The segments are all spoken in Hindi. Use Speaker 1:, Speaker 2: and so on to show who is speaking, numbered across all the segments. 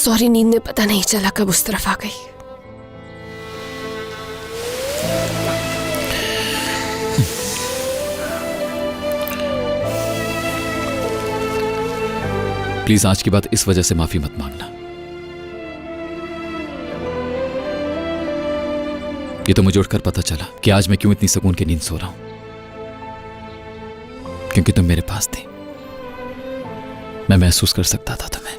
Speaker 1: सॉरी, नींद में पता नहीं चला कब उस तरफ आ गई।
Speaker 2: प्लीज आज की बात इस वजह से माफी मत मांगना। ये तो मुझे उठकर पता चला कि आज मैं क्यों इतनी सुकून की नींद सो रहा हूं, क्योंकि तुम मेरे पास थी। मैं महसूस कर सकता था तुम्हें।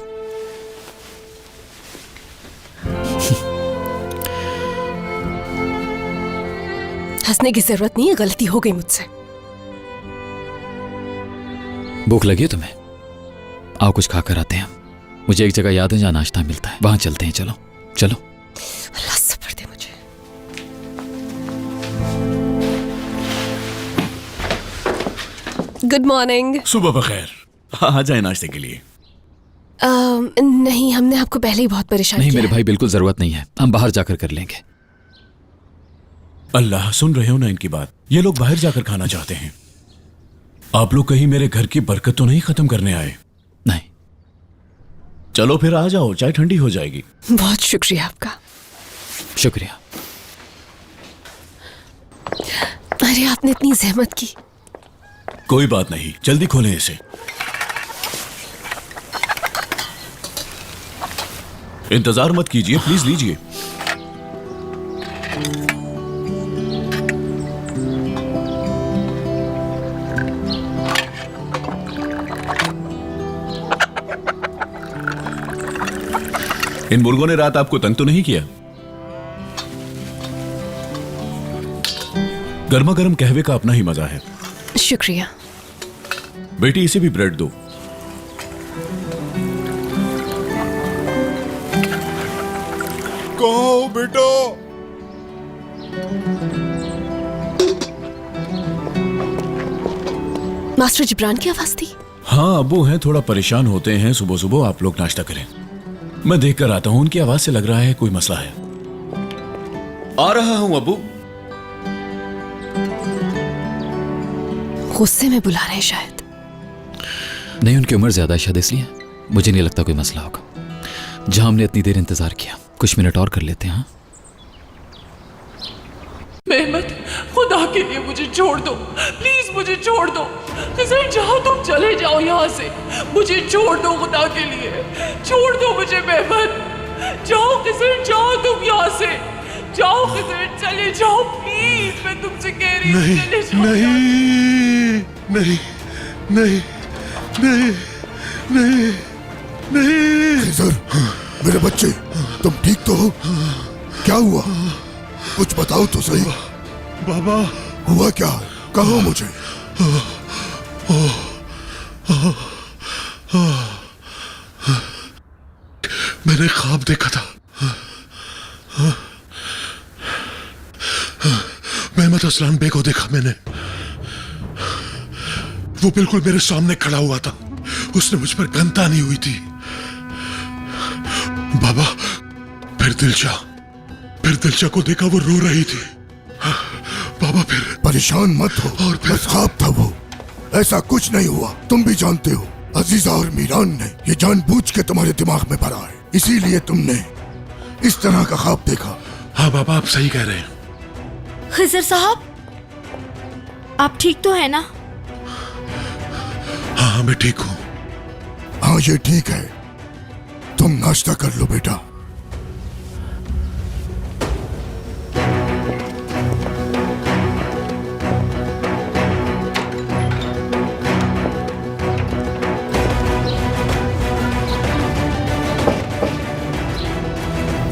Speaker 1: हंसने की जरूरत नहीं है, गलती हो गई मुझसे।
Speaker 2: भूख लगी है तुम्हें? आओ कुछ खाकर आते हैं हम। मुझे एक जगह याद है जहां नाश्ता मिलता है, वहां चलते हैं। चलो चलो।
Speaker 1: अल्लाह सब्र दे मुझे। Good morning.
Speaker 3: सुबह बखैर। आ जाए नाश्ते के लिए।
Speaker 1: नहीं, हमने आपको पहले ही बहुत परेशान
Speaker 2: नहीं
Speaker 1: किया
Speaker 2: मेरे
Speaker 1: है।
Speaker 2: भाई, बिल्कुल जरूरत नहीं है, हम बाहर जाकर कर लेंगे।
Speaker 3: अल्लाह, सुन रहे हो ना इनकी बात? ये लोग बाहर जाकर खाना चाहते हैं। आप लोग कहीं मेरे घर की बरकत तो नहीं खत्म करने आए?
Speaker 2: नहीं।
Speaker 3: चलो फिर आ जाओ, चाय ठंडी हो जाएगी।
Speaker 1: बहुत शुक्रिया आपका।
Speaker 2: शुक्रिया।
Speaker 1: अरे आपने इतनी जहमत की।
Speaker 3: कोई बात नहीं, जल्दी खोलें इसे। इंतजार मत कीजिए, प्लीज लीजिए। इन मुर्गों ने रात आपको तंग तो नहीं किया? गर्मा गर्म कहवे का अपना ही मजा है।
Speaker 1: शुक्रिया।
Speaker 3: बेटी इसे भी ब्रेड दो।
Speaker 4: कहो बेटा।
Speaker 1: मास्टर जिब्रान की आवाज थी।
Speaker 3: हाँ, अब्बू हैं, थोड़ा परेशान होते हैं सुबह सुबह। आप लोग नाश्ता करें, मैं देख कर आता हूं। उनकी आवाज से लग रहा है कोई मसला है। आ रहा हूं अब्बू।
Speaker 1: गुस्से में बुला रहे हैं शायद।
Speaker 2: नहीं, उनकी उम्र ज्यादा है शायद, इसलिए मुझे नहीं लगता कोई मसला होगा। जहां हमने इतनी देर इंतजार किया, कुछ मिनट और कर लेते हैं। हाँ
Speaker 5: मेहमत, खुदा के लिए मुझे छोड़ दो, प्लीज मुझे छोड़ दो। खिजर जाओ, तुम चले जाओ यहाँ से। मुझे छोड़ दो, खुदा के लिए छोड़ दो मुझे मेहमत। जाओ खिजर, जाओ तुम यहाँ से। जाओ खिजर, चले जाओ प्लीज। मैं तुमसे कह रही हूँ, चले जाओ।
Speaker 4: नहीं नहीं नहीं नहीं नहीं नहीं।
Speaker 6: खिज़र, मेरे बच्चे, तुम ठीक तो हो? क्या हुआ? कुछ बताओ तो सही।
Speaker 4: बाबा,
Speaker 6: हुआ क्या? कहो मुझे।
Speaker 4: मैंने ख्वाब देखा था। मेहमत असलान बे को देखा मैंने। वो बिल्कुल मेरे सामने खड़ा हुआ था। उसने मुझ पर गन तानी हुई थी। बाबा, फिर दिलशा को देखा, वो रो रही थी। बाबा फिर।
Speaker 6: परेशान मत हो,
Speaker 4: और फिर-
Speaker 6: बस ख्वाब था वो, ऐसा कुछ नहीं हुआ। तुम भी जानते हो, अजीजा और मीरान ने ये जानबूझ के तुम्हारे दिमाग में भरा है, इसीलिए तुमने इस तरह का ख्वाब देखा।
Speaker 4: हाँ बाबा, आप सही कह रहे हैं।
Speaker 7: खिजर साहब, आप ठीक तो है ना?
Speaker 4: हाँ, मैं ठीक हूँ।
Speaker 6: हाँ ये ठीक है, तुम नाश्ता कर लो बेटा।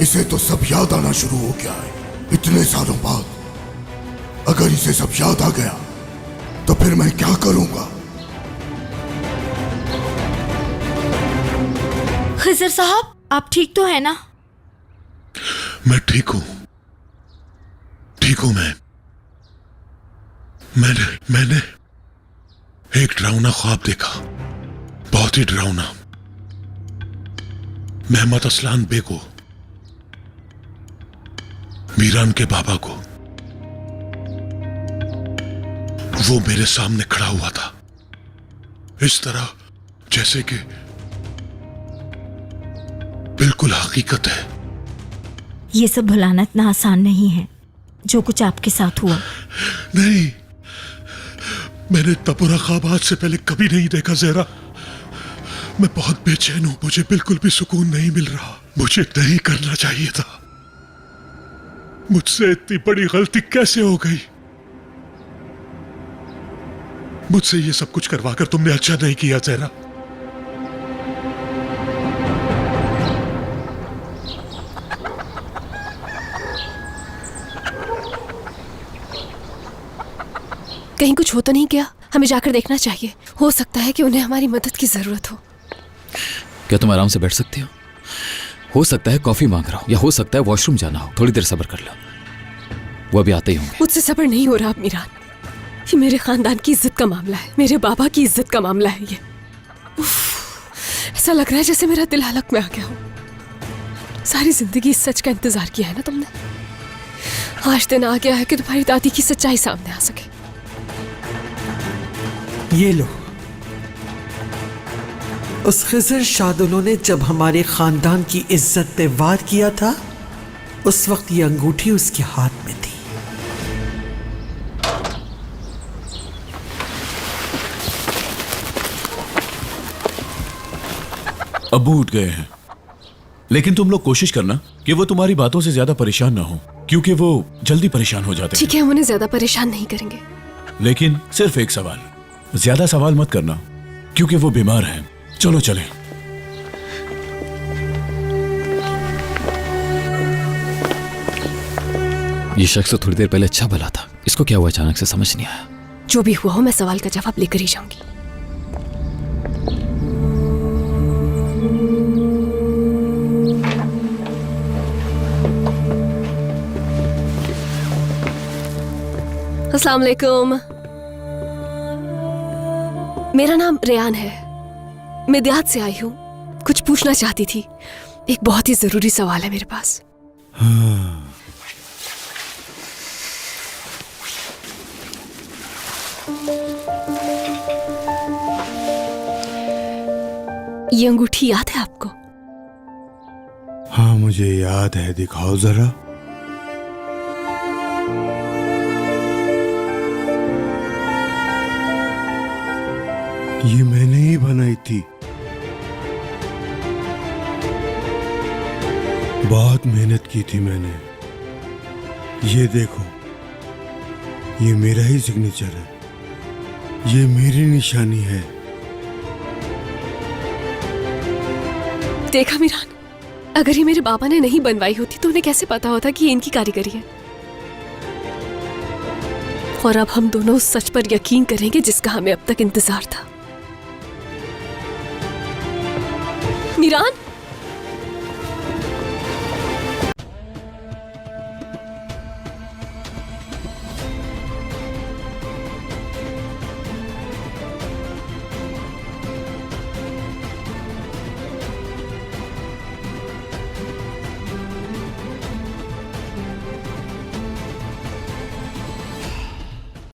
Speaker 6: इसे तो सब याद आना शुरू हो गया है इतने सालों बाद। अगर इसे सब याद आ गया तो फिर मैं क्या करूंगा?
Speaker 7: खिजर साहब, आप ठीक तो है ना?
Speaker 4: मैं ठीक हूँ, ठीक हूँ मैं। मैंने एक डरावना ख्वाब देखा, बहुत ही डरावना। मेहमत असलान बे को, मीरान के बाबा को, वो मेरे सामने खड़ा हुआ था, इस तरह जैसे कि बिल्कुल हकीकत है।
Speaker 7: ये सब भुलाना इतना आसान नहीं है जो कुछ आपके साथ हुआ।
Speaker 4: नहीं, मैंने इतना बुरा ख्वाब आज से पहले कभी नहीं देखा ज़हरा। मैं बहुत बेचैन हूं, मुझे बिल्कुल भी सुकून नहीं मिल रहा। मुझे नहीं करना चाहिए था। मुझसे इतनी बड़ी गलती कैसे हो गई? मुझसे ये सब कुछ करवाकर तुमने अच्छा नहीं किया ज़हरा।
Speaker 1: कहीं कुछ हो तो नहीं गया? हमें जाकर देखना चाहिए। हो सकता है कि उन्हें हमारी मदद की जरूरत हो।
Speaker 2: क्या तुम आराम से बैठ सकती हो सकता है कॉफी मांग रहा हो, या हो सकता है वॉशरूम जाना हो। थोड़ी देर सब्र कर लो, वो अभी आते ही होंगे।
Speaker 1: मुझसे सब्र नहीं हो रहा अब मीरान। ये मेरे खानदान की इज्जत का मामला है, मेरे बाबा की इज्जत का मामला है ये। ऐसा लग रहा है जैसे मेरा दिल हलक में आ गया हो। सारी जिंदगी इस सच का इंतजार किया है ना तुमने। आज दिन आ गया है कि तुम्हारी दादी की सच्चाई सामने आ सके।
Speaker 8: ये लो। उस खिज़र शादुलों ने जब हमारे खानदान की इज्जत पे वार किया था, उस वक्त ये अंगूठी उसके हाथ में थी।
Speaker 3: अब्बू उठ गए हैं, लेकिन तुम लोग कोशिश करना कि वो तुम्हारी बातों से ज्यादा परेशान ना हो, क्योंकि वो जल्दी परेशान हो जाते हैं।
Speaker 1: ठीक है, हम उन्हें ज्यादा परेशान नहीं करेंगे।
Speaker 3: लेकिन सिर्फ एक सवाल, ज्यादा सवाल मत करना, क्योंकि वो बीमार हैं। चलो चलें।
Speaker 2: ये शख्स तो थोड़ी देर पहले अच्छा भला था, इसको क्या हुआ अचानक से समझ नहीं आया।
Speaker 1: जो भी हुआ हो, मैं सवाल का जवाब लेकर ही जाऊंगी। अस्सलाम वालेकुम। मेरा नाम रेयान है, मैं देहात से आई हूँ। कुछ पूछना चाहती थी, एक बहुत ही जरूरी सवाल है मेरे पास। ये अंगूठी याद है आपको?
Speaker 6: हाँ मुझे याद है, दिखाओ जरा। ये मैंने ही बनाई थी। बहुत मेहनत की थी मैंने। ये देखो, ये मेरा ही सिग्नेचर है, ये मेरी निशानी है।
Speaker 1: देखा मीरान, अगर ये मेरे बाबा ने नहीं बनवाई होती तो उन्हें कैसे पता होता कि ये इनकी कारीगरी है। और अब हम दोनों उस सच पर यकीन करेंगे जिसका हमें अब तक इंतजार था। मीरान।